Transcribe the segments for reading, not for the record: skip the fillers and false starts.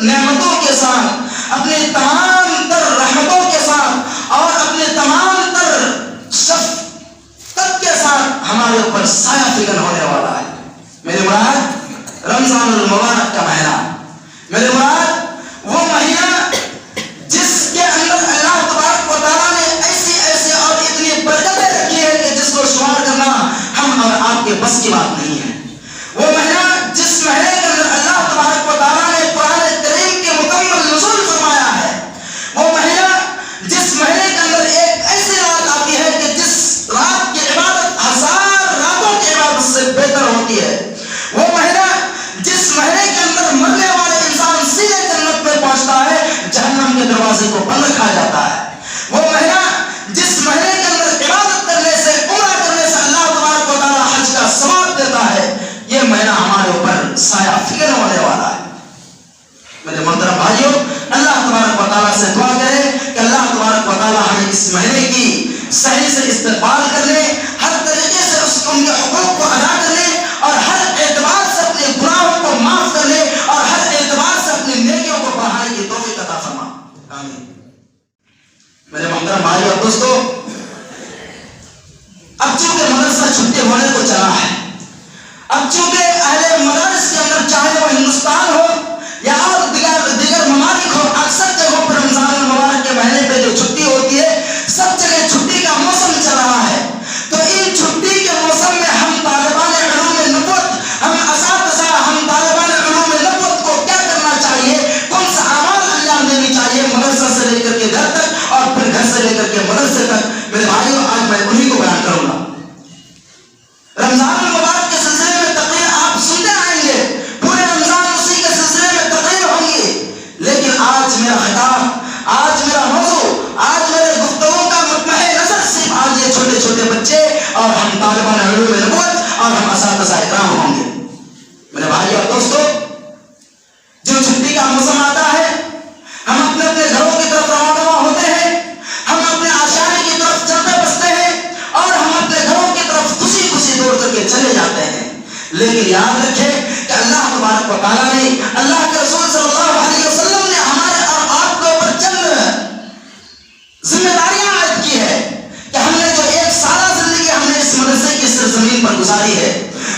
نعمتوں کے ساتھ، اپنے تمام تر رحمتوں کے ساتھ اور اپنے تمام تر شفقت کے ساتھ ہمارے اوپر سایہ فگن ہونے والا ہے۔ میرے مراد رمضان المبارک کا مہینہ، میرے مراد وہ مہینہ جس کے اندر اللہ تبارک و تعالیٰ نے ایسی اور اتنی برکتیں رکھی ہے کہ جس کو شمار کرنا ہم اور آپ کے بس کی بات نہیں ہے۔ وہ مہینہ جس مہینے کے اندر اللہ تبارک و تعالیٰ نے قرآن کریم کے مکمل نزول فرمایا ہے، وہ مہینہ جس مہینے کے اندر ایک ایسی رات آتی ہے کہ جس رات کی عبادت 1000 راتوں کی عبادت سے بہتر ہوتی ہے، وہ مہینہ جس مہینے کے اندر مرنے والے انسان سیدھے جنت میں پہنچتا ہے، جہنم کے دروازے کو بند رکھا جاتا ہے، وہ مہینہ جس مہینے کے اندر عبادت کرنے سے، عمرہ کرنے سے اللہ تبارک و تعالیٰ حج کا ثواب دیتا ہے، یہ مہینہ ہمارے اوپر سایہ فکر ہونے والا ہے۔ میرے محترم بھائیوں، اللہ تبارک و تعالیٰ سے دعا کریں کہ اللہ تبارک و تعالیٰ ہمیں اس مہینے کی صحیح سے استقبال کرنے، ہر طریقے سے ان کے حقوق کو ادا کرنے اور ہر اعتبار سے اپنے گناہوں کو معاف کرنے اور ہر اعتبار سے اپنی نیکیوں کو بڑھانے کی توفیق عطا فرما۔ آمین۔ میرے محترم بھائیوں اور دوستو، اب چونکہ مدرسہ چھٹی ہونے کو چلا ہے، اب چونکہ اہل مدارس کے اندر چاہے وہ ہندوستان ہو یا اور دیگر ممالک ہو، اکثر جگہوں پر رمضان المبارک کے مہینے پہ جو چھٹی ہوتی ہے، سب جگہ چھٹی کا موسم چل رہا ہے۔ تو ان چھٹی کے موسم میں ہم طالبان علوم نبوت، ہم اساتذہ، ہم طالبان علوم نبوت کو کیا کرنا چاہیے، کون سا اعمال انجام دینی چاہیے مدرسہ سے لے کر کے گھر تک اور پھر گھر سے لے کر کے مدرسے تک؟ میرے بھائیوں، آج میں انہی کو بیان کروں گا۔ رمضان المبارک کے سلسلے میں تقریر آپ سنتے آئیں گے، پورے رمضان اسی کے سلسلے میں تقریر ہوں گی، لیکن آج میرا خطاب، آج میرا موضوع، آج میرے گفتگو کا مطمع نظر صرف آج یہ چھوٹے چھوٹے بچے اور ہم طالبان علوم نبوت اور ہم اساتذہ اکرام ہوں گے۔ میرے بھائی اور دوستو، جو چھٹی کا موسم آتا ہے، ہم اپنے اپنے گھروں کی طرف روانہ ہوتے ہیں، ہم اپنے آشیانے کی طرف چلتے بستے ہیں اور ہم اپنے گھروں کی طرف خوشی خوشی دوڑ کر کے چلے جاتے ہیں، لیکن یاد رکھیں کہ اللہ تبارک و تعالیٰ نے، اللہ کے رسول صلی اللہ علیہ وسلم نے ہمارے اور آپ کے اوپر چند ذمہ داریاں عائد کی ہے کہ ہم نے جو ایک سالہ زندگی ہم نے اس مدرسے کی سرزمین پر گزاری ہے،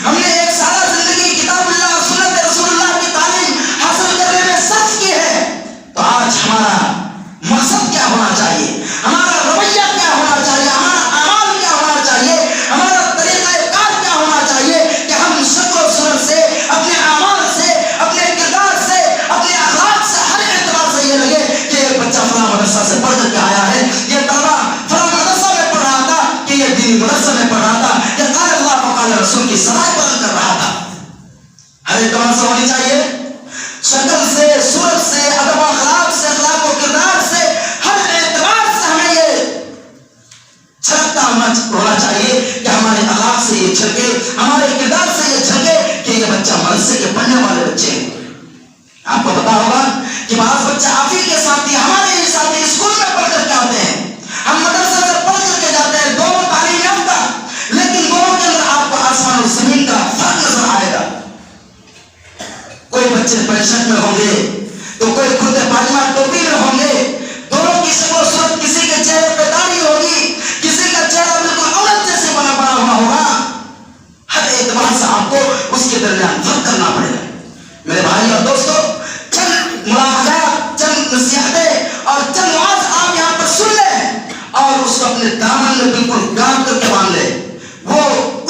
ہم نے ایک سالہ زندگی کتاب اللہ اور سنت رسول اللہ کی تعلیم حاصل کرنے میں صرف کی ہے، تو آج ہمارا مقصد کیا ہونا چاہیے، ہمارا رویہ کیا ہونا چاہیے، ہمارا اعمال کیا ہونا چاہیے، ہمارا طریقہ کار کیا ہونا چاہیے کہ ہم شکل و صورت سے، اپنے اعمال سے، اپنے کردار سے، اپنے اخلاق سے، ہر اعتبار سے یہ لگے کہ یہ بچہ فلاں مدرسہ سے پڑھ کر کے آیا ہے، یہ طلبہ فلاں مدرسہ میں پڑھ رہا تھا، کہ یہ دینی مدرسہ میں پڑھ رہا تھا، یہ قال اللہ و قال رسول کی سرائے بیان کر رہا تھا۔ ہر اعتبار سے ہونی چاہیے، شکل سے، صورت سے، ادب و اخلاق سے، اخلاق و کردار سے، ہر اعتبار سے ہمیں یہ چھلکتا ہونا چاہیے کہ ہمارے اخلاق سے یہ چھلکے، ہمارے کردار سے یہ چھلکے کہ یہ بچہ مدرسے کے پڑھنے والے بچے ہیں۔ آپ کو پتا ہوگا کہ بعض بچے آپ ہی کے ساتھی، ہمارے ہی ساتھی اسکول میں پڑھ کر کے آتے ہیں، ہم مدرسے سے پڑھ کر کے جاتے ہیں، دونوں تعلیم یافتہ، لیکن دونوں کے اندر آپ کو آسمان اور زمین کا فرق نظر آئے گا۔ کوئی بچے پریشان میں ہوں گے تو کوئی کرتے پاجامہ ٹوپی میں ہوں گے، دونوں کی شکل و صورت، کسی کے چہرے پہ داڑھی ہوگی، کسی کا چہرہ بالکل عورت جیسے بنا ہوا ہوگا، ہر اعتبار سے آپ کو اس کے درمیان فرق کرنا پڑے گا۔ میرے بھائی اور دوستو، چند ملاحظات، چند نصیحتیں اور چند واعظ آپ یہاں پر سن لیں اور اس کو اپنے دامن میں بالکل گاڑ کر کے باندھ لیں۔ وہ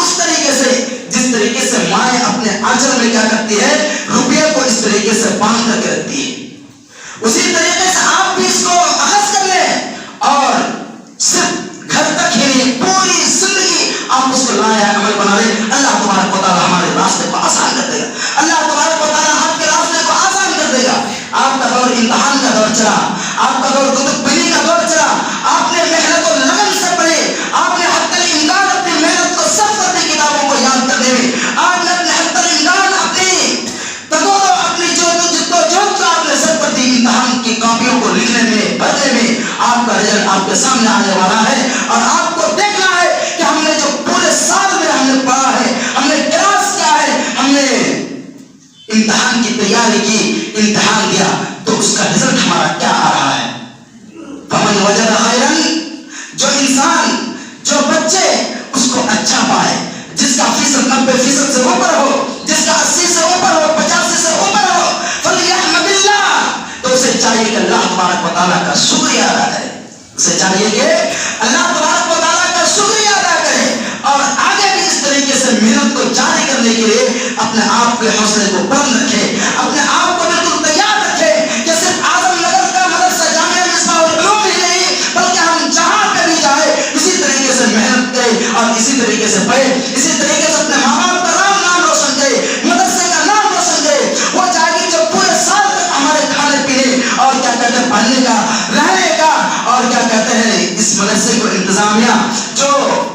اس طریقے سے جس طریقے سے مائیں اپنے آنچل میں کیا کرتی ہے، روپیے کو اس طریقے سے باندھ کر کے رکھتی ہے، اسی طریقے سے آپ بھی اس کو اخذ کر لیں اور صرف گھر تک ہی نہیں، پوری زندگی آپ اس کو لایا عمل بنا لیں۔ اللہ تبارک و تعالیٰ ہمارے راستے کو آسان کر دے گا، اللہ تبارک و تعالیٰ آپ کے راستے کو آسان کر دے گا۔ آپ کا دور امتحان کا دور چلا، آپ کا دور کتب بینی کا دور چلا، آپ نے محنت و لگن سے پڑھے، آپ نے حتی الامکان اپنی محنت کو صرف اپنی کتابوں کو یاد کرنے میں، آپ نے اپنے حتی الامکان اپنی تگود اپنی جدوجہد آپ نے صرف پر دی، امتحان کی کاپیوں کو لکھنے میں، پڑھنے میں آپ کا رزلٹ آپ کے سامنے آنے والا ہے اور آپ کو دیکھنا ہے کہ ہم نے جو پورے سال میں ہم نے پڑھا ہے، ہم نے کلاس کیا ہے، ہم نے امتحان کی تیاری کی, امتحان دیا, تو اس کا رزلٹ ہمارا کیا آ رہا ہے؟ فمن وجد خیرن, جو انسان, جو بچے اس کو اچھا پائے, جس کا فیصد 90% سے اوپر ہو, جس کا 80 سے اوپر ہو, 85 سے اوپر ہو, فلیحمد اللہ, تو اسے چاہیے کہ اللہ تبارک و تعالیٰ کا شکریہ ادا کرے. اسے چاہیے کہ اللہ تبارک و تعالیٰ کا شکریہ ادا کرے, اور آگے بھی اس طریقے سے محنت کو جاری کرنے کے لیے اپنے آپ کے حوصلے کو بلند رکھے, اپنے آپ کو بالکل تیار رکھے کہ صرف اعظم نگر کا مدرسہ جامعہ مصباح العلوم ہی نہیں, بلکہ ہم جہاں پہ بھی جائے اسی طریقے سے محنت کرے اور اسی طریقے سے پڑھے, اسی طریقے سے اپنے ماں باپ کا نام روشن کرے, مدرسے کا نام روشن کرے. وہ چاہیے جو پورے سال تک ہمارے کھانے پینے اور کیا کہتے ہیں پڑھنے کا, رہنے کا, اور کیا کہتے ہیں اس مدرسے کو انتظامیہ جو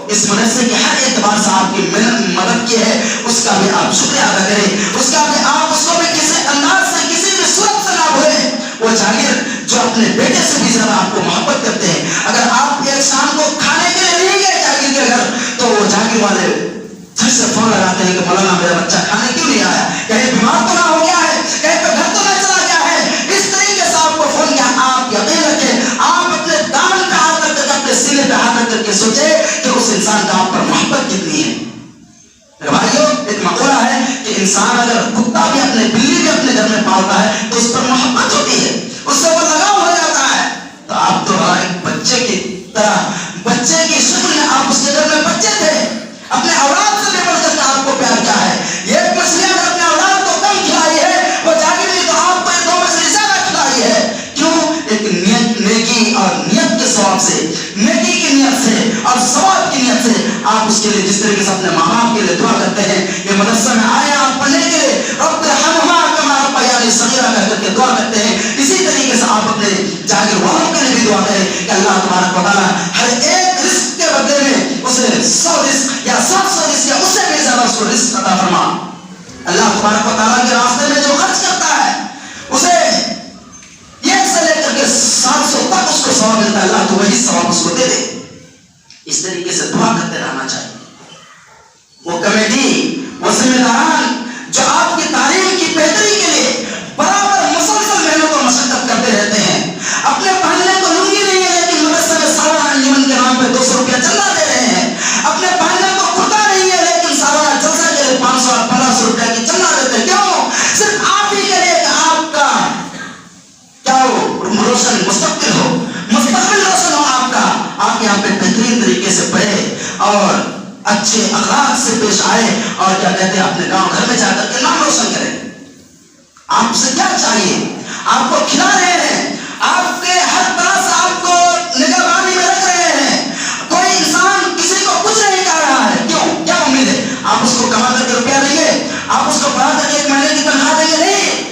اس مدرسے کے ہر اعتبار سے آپ کی مدد کی ہے, اس کا بھی آپ شکریہ ادا کریں, اس کا بھی آپ اس کو بھی کسی انداز سے, کسی بھی صورت سے نہ بھولیں. وہ جاگیر جو اپنے بیٹے سے بھی زیادہ آپ کو محبت کرتے ہیں, اگر آپ ایک شام کو کھانے کے لیے نہیں گئے جاگیر کے گھر, تو وہ جاگیر والے جھٹ سے فون لگاتے ہیں کہ مولانا میرا بچہ کھانے کیوں نہیں آیا, کہیں بیمار تو نہ ہو گیا ہے, کہیں پہ گھر تو نہ چلا گیا ہے. اس طریقے سے آپ کو فون کیا, آپ یقین رکھیں, آپ اپنے دامن پہ ہاتھ رکھ کر, اپنے سینے پہ ہاتھ رکھ کر کے سوچے کہ اس انسان کا آپ پر محبت کتنی ہے. بھائیو, ایک مقولہ ہے کہ انسان اگر کتا بھی اپنے, بلی بھی اپنے گھر میں پالتا ہے تو اس پر محبت ہوتی ہے, اس سے وہ لگاؤ ہو جاتا ہے. تو آپ تو ایک بچے کی طرح, بچے کی شکل میں آپ اس کے گھر میں بچے تھے, اپنے اولاد سے بھی بڑھ کر آپ کو پیار کیا ہے. یہ مچھلی اگر اپنے اولاد کو کم کھلائی ہے, وہ جاگیر بھی تو آپ کو یہ 2 مچھلی زیادہ کھلائی ہے. کیوں؟ ایک نیکی اور نیت کے ثواب سے, نیکی کی نیت سے اور ثواب کی نیت سے آپ اس کے لیے جس طریقے سے اپنے ماں باپ کے لیے دعا کرتے ہیں, یہ مدرسہ میں آئے آپ پڑھنے کے لیے, رب ارحمہما کما ربیانی صغیرہ کہہ کر کے دعا کرتے ہیں, اسی طریقے سے آپ اپنے جاگیر والوں کے لیے بھی دعا کریں کہ اللہ تبارک و تعالیٰ ہر ایک رزق کے بدلے میں اسے 100 رزق یا 700 رزق یا اس سے بھی زیادہ اس کو رزق عطا فرما. اللہ تبارک و تعالیٰ کے راستے میں جو خرچ کرتا ہے اسے 1 سے لے کر کے 700 تک اس کو ثواب ملتا ہے. اللہ تو وہی ثواب اس کو دے دے. اس طریقے سے دعا کرتے رہنا چاہیے. وہ کمیٹی, وہ ذمہ داران جو آپ کی تعلیم کی بہتری کے لیے برابر مسلسل محنت اور مشقت کرتے رہتے ہیں, اپنے پہننے کو لنگی نہیں ہے لیکن مدرسے میں سالانہ انجمن کے نام پہ 200 روپیہ چندہ دے رہے ہیں, اپنے پہننے کو کرتا نہیں ہے لیکن سالانہ جلسہ کے لیے 500 اور 1500 روپیہ کی چندہ دیتے ہیں. کیوں؟ صرف آپ ہی کے لیے کہ آپ کا کیا ہو, روشن مستقبل ہو, مستقبل روشن ہو آپ کا, آپ یہاں پہ بہترین طریقے سے پڑھے اور اچھے اخلاق سے پیش آئے, اور کیا کہتے ہیں اپنے گاؤں گھر میں جا کر کے نام روشن کریں. آپ سے کیا چاہیے, آپ کو کھلا رہے ہیں, آپ کے ہر طرح سے آپ کو نگہبانی میں رکھ رہے ہیں, کوئی انسان کسی کو کچھ نہیں کہہ رہا ہے. کیوں؟ کیا امید ہے, آپ اس کو کما کر کے روپیہ دیں گے, آپ اس کو پڑھا کر کے 1 مہینے کی تنخواہ دیں گے؟ نہیں,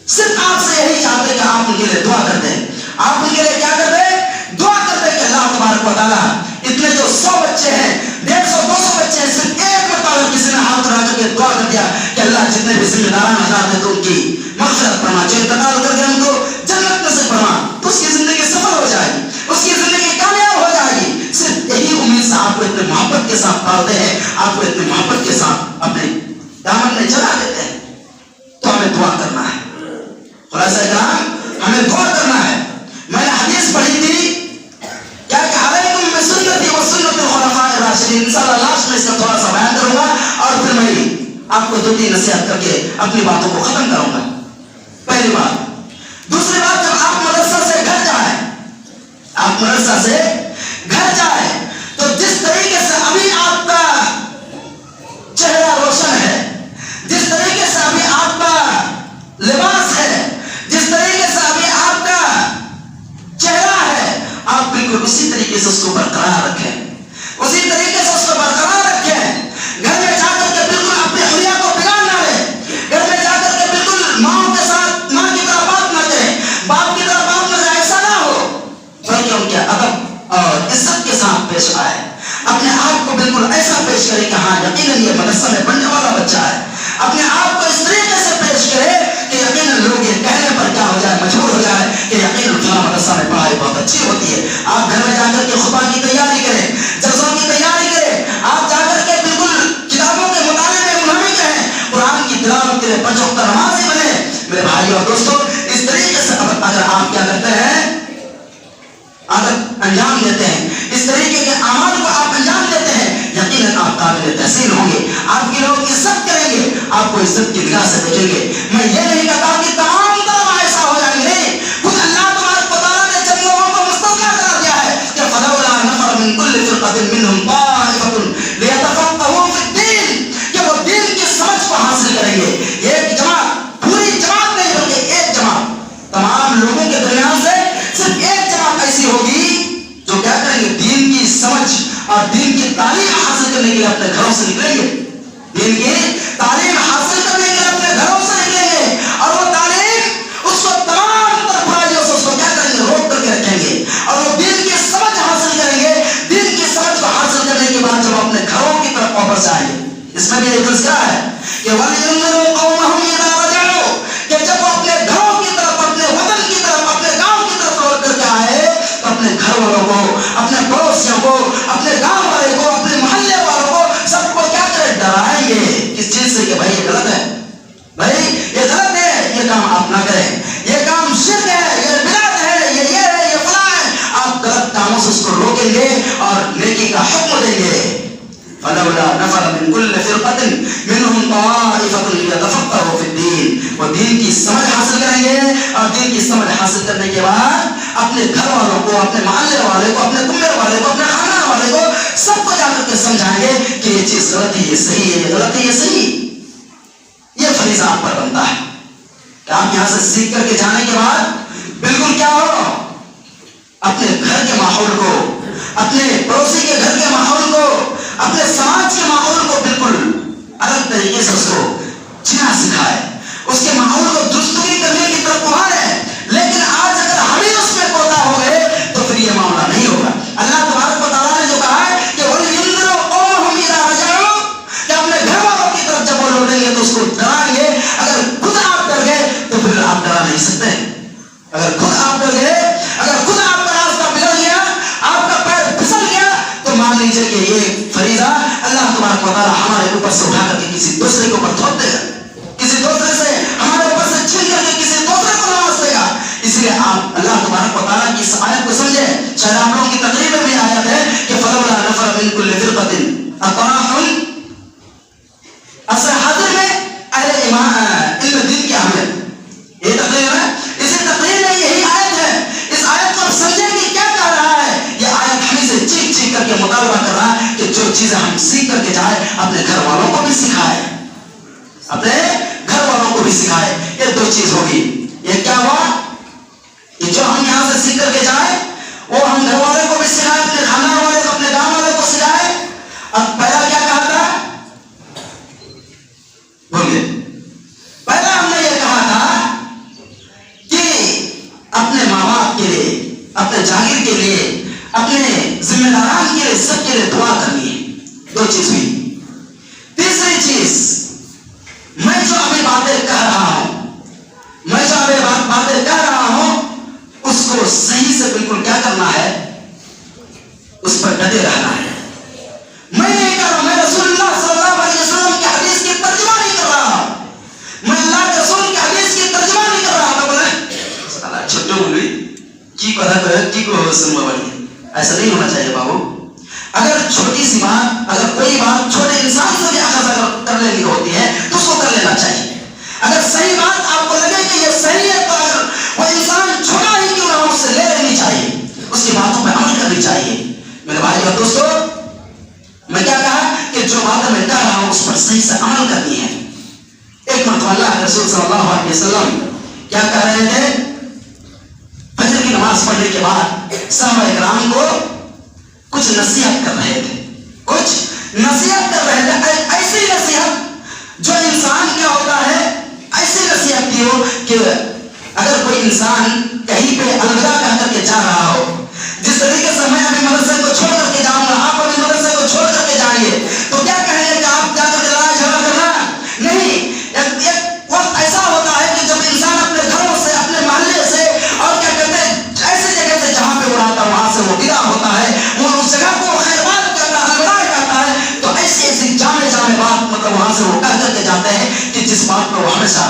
صرف آپ سے یہی چاہتے کہ آپ ان کے لیے دعا کرتے ہیں. آپ ان کے لیے کیا کرتے ہیں, دعا کرتے کہ اللہ تبارک و تعالیٰ اتنے جو 100 بچے ہیں, 150 200 بچے ہیں, صرف ایک مرتبہ کسی نے ہاتھ اٹھا کر کے دعا کر دیا کہ اللہ جتنے بھی ذمہ داران حضرات ہیں تو ان کی مغفرت فرما, جو انتقال کر کے ہم کو جنت میں سے فرما, تو اس کی زندگی سفل ہو جائے گی, اس کی زندگی کامیاب ہو جائے گی. صرف یہی امید سے آپ کو اتنے محبت کے ساتھ پالتے ہیں, آپ کو اتنے محبت کے ساتھ اپنے دامن میں چلا دیتے ہیں. تو ہمیں دعا کرنا ہے, خلاصہ کلام ہمیں دعا کرنا ہے. میں نے حدیث پڑھی تھی کیا کہ علیکم بسنتی و سنت الخلفاء الراشدین. انشاءاللہ لاسٹ میں اس کا تھوڑا سا بیان کروں گا اور پھر میں آپ کو 2-3 نصیحت کر کے اپنی باتوں کو ختم کروں گا. پہلی بات. دوسری بات, جب آپ مدرسہ سے گھر جائیں, آپ مدرسہ سے گھر جائیں تو جس طریقے سے ابھی آپ کا چہرہ روشن ہے, جس طریقے سے ابھی آپ کا لباس ہے, جس طریقے سے ابھی آپ کا چہرہ ہے, آپ بالکل اسی طریقے سے اس کو برقرار رکھیں, اسی طریقے سے اس کو برقرار رکھیں. گھر میں جا کر کے بالکل اپنے حلیہ کو بگاڑ نہ لیں, گھر میں جا کر کے بالکل ماں کے ساتھ ماں کی طرح بات نہ کریں, باپ کی طرح بات نہ کریں, ایسا نہ ہو, بلکہ ان کے ادب اور عزت کے ساتھ پیش آئے. اپنے آپ کو بالکل ایسا پیش کریں کہ ہاں یقیناً یہ مدرسہ میں پڑھنے والا کے لیے 5 وقت نمازی بنے. میرے بھائی اور دوستوں اس طریقے سے اگر آپ کیا کرتے ہیں عادت انجام دیتے ہیں, اس طریقے کے اعمال کو آپ انجام دیتے ہیں, یقیناً آپ قابل تحسین ہوں گے, آپ کے لوگ عزت کریں گے, آپ کو عزت کی نگاہ سے دیکھیں گے. میں یہ نہیں کہتا کہ تمام طرح ایسا ہو جائیں گے, نہیں. خود اللہ تبارک و تعالیٰ نے جن لوگوں کو مستثنیٰ قرار دیا ہے کہ فلولا نفر من كل فرقة منهم طائفة ليتفقهوا في الدين, کہ وہ دین کی سمجھ کو حاصل کریں گے. ایک جماعت, پوری جماعت نہیں بلکہ ایک جماعت, تمام لوگوں کے درمیان سے صرف ایک جماعت ایسی ہوگی جو کیا کریں گے, دین کی سمجھ اور دین کی تعلیم حاصل کرنے کے لیے اپنے گھروں سے نکلیں گے. دین کی تعلیم حاصل کرنے کے لیے اپنے گھروں سے نکلیں گے, اور وہ تعلیم اس کو تمام طرح برائیوں سے اس کو کیا کریں گے, روک کر کے رکھیں گے, اور وہ دین کی سمجھ حاصل کریں گے. دین کی سمجھ کو حاصل کرنے کے بعد جب اپنے گھروں کی طرف واپس آئیں گے, اس میں بھی ایک تذکرہ ہے کہ وَلْيُنذِرُوا قَوْمَهُمْ إِذَا رَجَعُوا, کہ جب وہ اپنے گھروں کی طرف, اپنے وطن کی طرف, اپنے گاؤں کی طرف لوٹ کر کے آئے تو اپنے گھر والوں کو, اپنے پڑوسیوں کو, اپنے گاؤں والے کو, اپنے محلے والوں کو, سب کو کیا کرے, ڈرائیں گے. کس چیز سے کہ بھائی یہ غلط ہے, بھائی یہ غلط ہے, یہ کام آپ نہ کریں, یہ کام شرک ہے, یہ بدعت ہے, یہ ہے, یہ فلاں ہے. آپ غلط کاموں سے اس کو روکیں گے اور نیکی کا حکم دیں گے. فلولا نفر من كل فرقة منهم طائفة ليتفقهوا في الدين, وہ دین کی سمجھ حاصل کریں گے, اور دین کی سمجھ حاصل کرنے کے بعد اپنے گھر والوں کو, اپنے محلے والے کو, اپنے کنبے والے کو, اپنے خاندان والے کو, سب کو جا کر کے سمجھائیں گے کہ یہ چیز غلط ہے, یہ صحیح ہے, یہ غلط ہے, یہ صحیح. یہ فریضہ آپ پر بنتا ہے کہ آپ یہاں سے سیکھ کر کے جانے کے بعد بالکل کیا ہو, اپنے گھر کے ماحول کو, اپنے پڑوسی کے گھر کے ماحول کو, اپنے سماج کے ماحول کو بالکل الگ طریقے سے اس کو جینا سکھائے, اس کے ماحول کو درستگی کرنے کی طرف ابھارے. لیکن آج اگر ہم ہی اس میں کوتا ہو گئے تو پھر یہ معاملہ نہیں ہوگا. اللہ تبارک و تعالیٰ نے جو کہا ہے کہ وَلْيُنذِرُوا قَوْمَهُمْ إِذَا رَجَعُوا, کہ اپنے گھر والوں کی طرف جب وہ لوٹیں گے تو اس کو ڈرائیں گے. اگر خود آپ ڈر گئے تو پھر آپ ڈرا نہیں سکتے. اگر خود آپ ڈر گئے, اگر خود آپ کا راستہ بگڑ گیا, آپ کا پیر پھسل گیا, تو مان لیجیے کہ یہ فریضہ اللہ تبارک و تعالیٰ ہمارے اوپر سے اٹھا کر کے کسی دوسرے کے اوپر تھوپ دے گا, کسی دوسرے سے ہمارے اوپر سے چھین کر کے کسی دوسرے کو نواز دے گا. اس لیے آپ اللہ تبارک و تعالیٰ کی اس آیت کو سمجھیں. شاید آپ لوگوں کی تقریب میں بھی آیت ہے کہ فلولا نفر من كل فرقة اطاعوا, اصل حاضر میں اہل علم دین کی اہمیت, یہ تقریر ہے. اسی تقریر میں یہی آیت ہے. اس آیت کو آپ سمجھیں کہ کیا کہہ رہا ہے. یہ آیت ہمیں سے چیخ چیخ کر کے مطالبہ کر رہا ہے کہ جو چیزیں ہم سیکھ کر کے جائیں اپنے گھر والوں کو بھی سکھائے, اپنے گھر والوں کو بھی سکھائے. یہ دو چیز ہوگی. یہ کیا ہوا کہ جو ہم یہاں سے سیکھ کر کے جائیں وہ ہم گھر والے کو بھی سکھائے, اپنے خاندان والے کو, اپنے گاؤں والے کو سکھائے. اب پہلا کیا کہا تھا, بولیے, پہلا ہم نے یہ کہا تھا کہ اپنے ماں باپ کے لیے, اپنے جاگیر کے لیے, اپنے ذمہ داران کے لیے, سب کے لیے دعا کرنی ہے. دو چیز ہوئی. تیسری چیز, میں جو ابھی باتیں کہہ رہا ہوں, میں جو ابھی باتیں کہہ رہا ہوں, اس کو صحیح سے بالکل کیا کرنا ہے, اس پر ڈٹے رہنا ہے. میں نہیں کہہ رہا, میں رسول اللہ صلی اللہ علیہ وسلم کی حدیث کی ترجمہ نہیں کر رہا, میں اللہ کے رسول کی حدیث کی ترجمہ نہیں کر رہا. میں بولے چھوٹے بولی کی پتہ کرے کی کو سنوا بڑی, ایسا نہیں ہونا چاہیے بابو. اگر چھوٹی سی بات, اگر کوئی بات چھوٹے انسان سے بھی اخذ کر لینی ہوتی ہے تو اس کو کر لینا چاہیے. اگر صحیح بات آپ کو لگے کہ یہ صحیح ہے تو اگر وہ انسان چھوٹا ہی کیوں نہ ہو اس سے لے لینی چاہیے, اس کی باتوں پہ عمل کرنی چاہیے. میرے بھائی اور دوستو, میں کیا کہا کہ جو باتیں میں کہہ رہا ہوں اس پر صحیح سے عمل کرنی ہے. ایک مرتبہ اللہ کے رسول صلی اللہ علیہ وسلم کیا کہہ رہے تھے, فجر کی نماز پڑھنے کے بعد صحابہ اکرام کو کچھ نصیحت کر رہے تھے, کچھ نصیحت کر رہے تھے. ایسی نصیحت جو انسان کیا ہوتا ہے, ایسی نصیحت کی ہو کہ اگر کوئی انسان کہیں پہ الوداع کہہ کر کے جا رہا ہو, جس طریقے سے میں ابھی مدرسے کو چھوڑ کر کے جاؤں گا, آپ ابھی مدرسے کو چھوڑ کر کے جائیں گے, تو کیا کہیں گے کہ آپ جا کر کے لڑائی جھگڑا کرنا نہیں. ایک وقت ایسا ہوتا ہے کہ جب انسان اپنے گھروں سے, اپنے محلے سے, اور کیا کہتے ہیں ایسی جگہ سے جہاں پہ وہ رہتا ہے وہاں سے وہ ودا ہوتا ہے, وہ اس جگہ کو خیر بات کرتا ہے, الوداع کرتا ہے, تو ایسی ایسی جامع بات مطلب وہاں سے وہ کہہ کر کے جاتے ہیں کہ جس بات پر وہ ہمیں ہمیشہ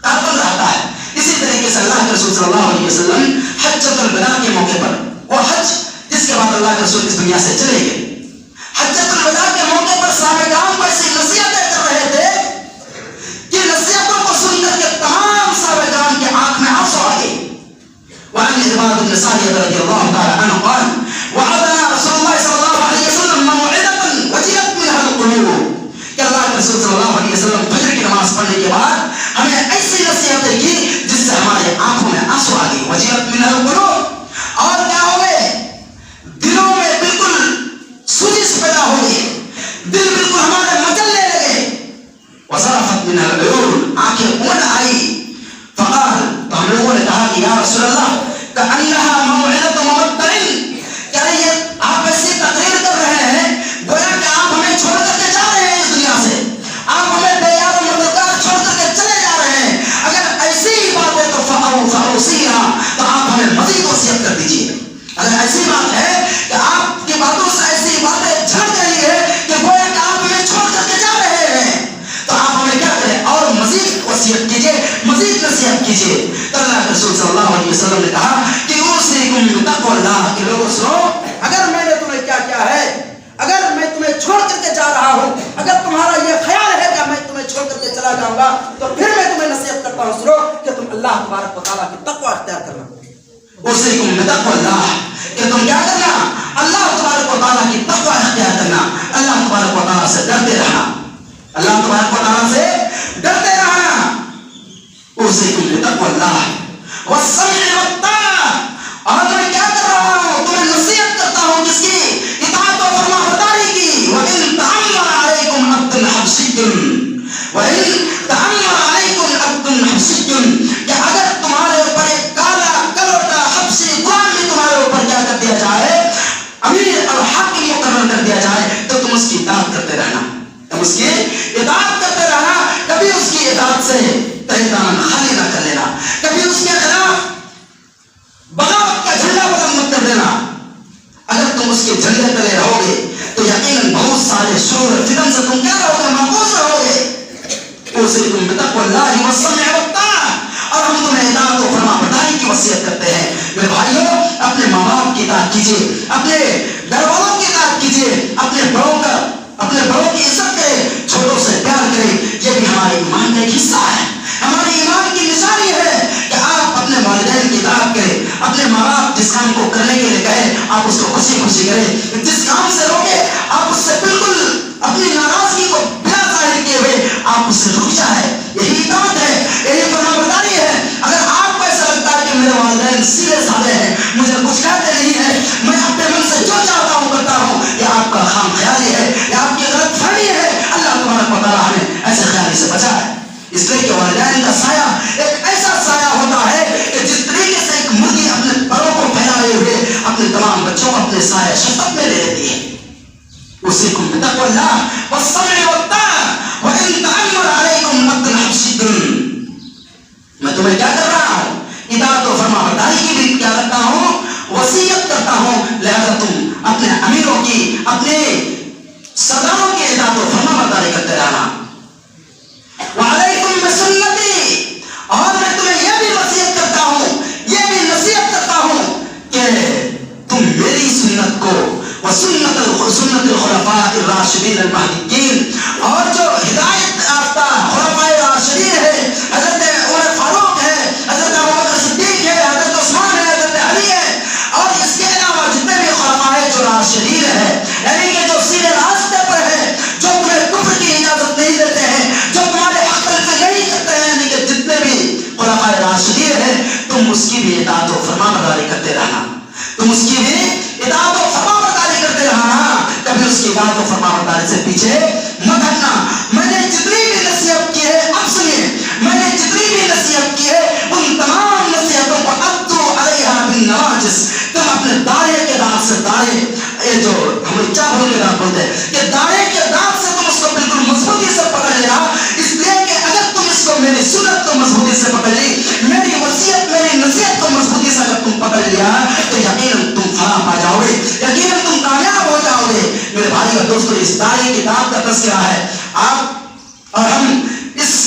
کاربن رہتا ہے. اسی طریقے سے اللہ کے رسول صلی اللہ علیہ وسلم حجۃ الوداع کے موقع پر، وہ حج جس کے بعد اللہ کے رسول اس دنیا سے چلے گئے، حجۃ الوداع کے موقع پر صحابہ کرام کو ایسی نصیحتیں کر رہے تھے کہ نصیحتوں کو سن کر کے تمام صحابہ کرام کی آنکھ میں آنسو آ گئے. وعن العباد بن سعد رضی اللہ تعالی عنہ قال وعدنا رسول اللہ صلی اللہ علیہ وسلم موعظة وجلت منها القلوب، کہ اللہ کے رسول صلی اللہ علیہ وسلم فجر کی نماز پڑھنے کے بعد ہمیں ایسی نصیحتیں کی جس سے ہمارے آنکھوں میں آنسو آ گئے. وجلت منها القلوب، اور کیا ہو گئے؟ دلوں میں بالکل سوزش پیدا ہو گئی، دل بالکل ہمارے مچلنے لگے. وصرفت منها العيون، آنکھیں اون آئی. فقال، تو ہم لوگوں نے کہا کہ یا رسول اللہ کأنها موعظة مودع، کیا یہ آپ ایسی تقریر کر رہے ہیں گویا کہ آپ ہمیں چھوڑ کر کے جا رہے ہیں اس دنیا سے، آپ ہمیں بے یار و مددگار چھوڑ کر کے چلے جا رہے ہیں. اگر ایسی ہی بات ہے تو فأوصینا، تو آپ ہمیں مزید وصیت کر دیجیے. اگر ایسی بات ہے کہ آپ کی باتوں سے ایسی باتیں جھڑ رہی ہے کہ گویا کہ آپ ہمیں چھوڑ کر کے جا رہے ہیں، تو آپ ہمیں کیا کریں اور مزید وصیت کیجیے، مزید نصیحت کیجیے. تو اللہ کے رسول صلی اللہ علیہ وسلم نے کہا کہ اوصیکم بتقوی اللہ، کہ لوگوں سنو، اگر میں نے تمہیں کیا کیا ہے، اگر میں تمہیں چھوڑ کر کے جا رہا ہوں، اگر تمہارا یہ خیال ہے کہ میں تمہیں چھوڑ کر کے چلا جاؤں گا، تو پھر میں تمہیں نصیحت کرتا ہوں، سنو کہ تم اللہ تبارک و تعالیٰ کی تقوی اختیار کرنا. اوصیکم بتقوی اللہ، کہ تم کیا کرنا، اللہ تبارک و تعالیٰ کی تقوی اختیار کرنا، اللہ تبارک و تعالیٰ سے ڈرتے رہنا، اللہ تبارک و تعالیٰ سے ڈرتے رہنا. اوصیکم بتقوی اللہ والسمع والطاعہ، اور میں کیا کر رہا ہوں، تمہیں نصیحت کرتا ہوں جس کی اطاعت و فرما برداری کی. وَإِن تَعَمَّرَ عَلَيْكُمْ عَبْدٌ حَبْشِيٌّ، وَإِن تَعَمَّرَ عَلَيْكُمْ عَبْدٌ حَبْشِيٌّ، کہ اگر تمہارے اوپر ایک کالا کلوٹا حبشی غلام بھی تمہارے اوپر کیا کر دیا جائے، امیر اور حاکم مقرر کر دیا جائے، تو تم اس کی اطاعت کرتے رہنا، تم اس کی اطاعت کرتے رہنا. کبھی اس کی اطاعت سے تہی دامن خالی نہ کر لینا، کبھی اس کے خلاف بغاوت کا جھنڈا بلند مت کر دینا. اگر تم اس کے جھنڈے تلے رہو گے تو یقیناً بہت سارے شور فتن سے تم کیا رہو گے، محفوظ رہو گے. اوصیکم بتقوی اللہ والسمع والطاعہ، اور ہم تمہیں اطاعت و فرما برداری کی وصیت کرتے ہیں. میرے بھائیوں، اپنے ماں باپ کی اطاعت کیجیے، اپنے گھر والوں کی اطاعت کیجیے، اپنے بڑوں کی عزت کرے، چھوٹوں سے پیار کرے. یہ بھی ہمارے ایمان کا ایک حصہ ہے، ہماری ایمان کی نشانی ہے کہ آپ اپنے والدین کی اطاعت کریں. اپنے ماں باپ جس کام کو کرنے کے لیے کہیں آپ اس کو خوشی خوشی کریں، جس کام سے روکے آپ اس سے بالکل اپنی ناراضگی کو بلا ظاہر کیے ہوئے آپ اس سے رک جائیں. یہی اطاعت ہے، یہی فرما برداری ہے. اگر آپ کو ایسا لگتا ہے کہ میرے والدین سیدھے سادے ہیں، مجھے کچھ کہتے نہیں ہے، میں اپنے من سے جو چاہتا ہوں کرتا ہوں، یہ آپ کا خام خیالی ہے، یہ آپ کی غلط فہمی ہے. اللہ تبارک و تعالیٰ ہمیں ایسے خیالی سے بچائے. اس لیے کہ والدین کا سایہ ایک ایسا سایہ ہوتا ہے کہ جس طریقے سے ایک مرغی اپنے پروں کو پھیلائے ہوئے اپنے تمام بچوں کو اپنے سایہ شفقت میں لے لیتی ہے. اوصیکم بتقوی اللہ والسمع والطاعہ وإن تأمر علیکم عبد حبشی، میں تمہیں کیا کر رہا ہوں، اطاعت و فرما برداری کی بھی کیا کرتا ہوں، وصیت کرتا ہوں. لہذا تم اپنے امیروں کی، اپنے سرداروں کی اطاعت و فرما برداری کرتے رہنا. وعلیکم بسنتی، اور میں تمہیں یہ بھی وصیت کرتا ہوں، یہ بھی نصیحت کرتا ہوں کہ تم میری سنت کو وسنت الخلفاء الراشدین المہدیین، اور جو ہدایت یافتہ خلفاء راشدین ہے، حضرت عمر فاروق ہے، حضرت ابوبکر صدیق ہے، حضرت عثمان ہے، حضرت علی ہے، اور اس کے علاوہ جتنے بھی خلفاء جو راشدین ہے، یعنی کہ جو سیدھے راستے پر ہے، جو تمہیں کفر کی اجازت نہیں دیتے ہیں، جو تمہارے حق میں نہیں کرتے ہیں، یعنی کہ جتنے بھی خلفاء راشدین ہیں، تم اس کی بھی اطاعت و فرما برداری کرتے رہنا، تم اس کی بھی اطاعت و فرما برداری کرتے رہنا. کبھی اس کی اطاعت و فرما برداری سے پیچھے مت ہٹنا. میں نے جتنی بھی نصیحت کی ہے، اب سنیے، میں نے جتنی بھی نصیحت کی ہے ان تمام نصیحتوں کو عضوا علیہا بالنواجذ، تم اپنے داڑھی کے دانت سے، داڑھی یہ جو ہم چاول کے دانت بولتے ہیں، کہ داڑھی کے دانت سے تم اس کو بالکل مضبوطی سے پکڑ لینا. اس لیے کہ اگر تم اس کو، میری سنت کو مضبوطی سے پکڑ لی، میری وصیت، میری نصیحت کو مضبوطی سے اگر تم پکڑ لیا تو یقیناً تم فلاح پا جاؤ گے، یقیناً تم کامیاب ہو جاؤ گے. میرے بھائی اور دوستوں، اس داڑھی کی دانت کا تذکرہ ہے. آپ اور ہم اس